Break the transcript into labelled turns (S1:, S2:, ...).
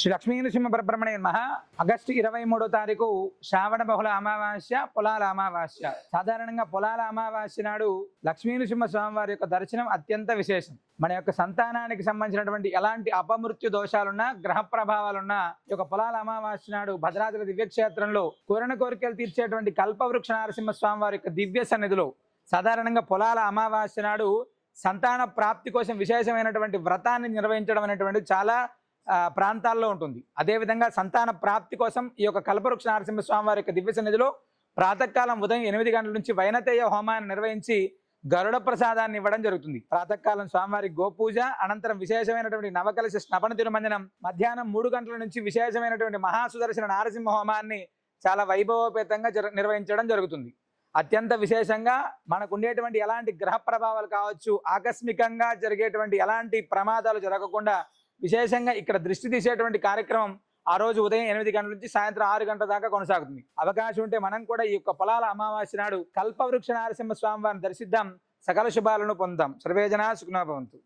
S1: శ్రీ లక్ష్మీనరసింహ పరబ్రహ్మణే నమః. ఆగస్టు 23వ తారీఖు శ్రావణ బహుళ అమావాస్య, పొలాల అమావాస్య. సాధారణంగా పొలాల అమావాస్య నాడు లక్ష్మీనరసింహ స్వామి వారి యొక్క దర్శనం అత్యంత విశేషం. మన యొక్క సంతానానికి సంబంధించినటువంటి ఎలాంటి అపమృత్యు దోషాలున్నా, గ్రహ ప్రభావాలున్నా ఈ యొక్క పొలాల అమావాస్య నాడు భద్రాద్రి దివ్యక్షేత్రంలో కోరిన కోరికలు తీర్చేటువంటి కల్పవృక్ష నరసింహ స్వామి వారి యొక్క దివ్య సన్నిధిలో సాధారణంగా పొలాల అమావాస్య నాడు సంతాన ప్రాప్తి కోసం విశేషమైనటువంటి వ్రతాన్ని నిర్వహించడం అనేటువంటిది చాలా ప్రాంతాల్లో ఉంటుంది. అదేవిధంగా సంతాన ప్రాప్తి కోసం ఈ యొక్క కల్పవృక్ష నరసింహ స్వామి వారి యొక్క దివ్య సన్నిధిలో ప్రాతకాలం ఉదయం 8 గంటల నుంచి వైనతేయ హోమాన్ని నిర్వహించి గరుడ ప్రసాదాన్ని ఇవ్వడం జరుగుతుంది. ప్రాతకాలం స్వామివారి గోపూజ, అనంతరం విశేషమైనటువంటి నవకలశ స్నపన తిరుమంజనం, మధ్యాహ్నం 3 గంటల నుంచి విశేషమైనటువంటి మహాసుదర్శన నారసింహ హోమాన్ని చాలా వైభవోపేతంగా నిర్వహించడం జరుగుతుంది. అత్యంత విశేషంగా మనకు ఉండేటువంటి ఎలాంటి గ్రహ ప్రభావాలు కావచ్చు, ఆకస్మికంగా జరిగేటువంటి ఎలాంటి ప్రమాదాలు జరగకుండా విశేషంగా ఇక్కడ దృష్టి తీసేటువంటి కార్యక్రమం ఆ రోజు ఉదయం 8 గంటల నుంచి సాయంత్రం 6 గంటల దాకా కొనసాగుతుంది. అవకాశం ఉంటే మనం కూడా ఈ యొక్క పొలాల అమావాస్య నాడు కల్పవృక్ష నరసింహ స్వామి వారిని దర్శిద్దాం, సకల శుభాలను పొందాం. సర్వేజన సుఖినో భవంతు.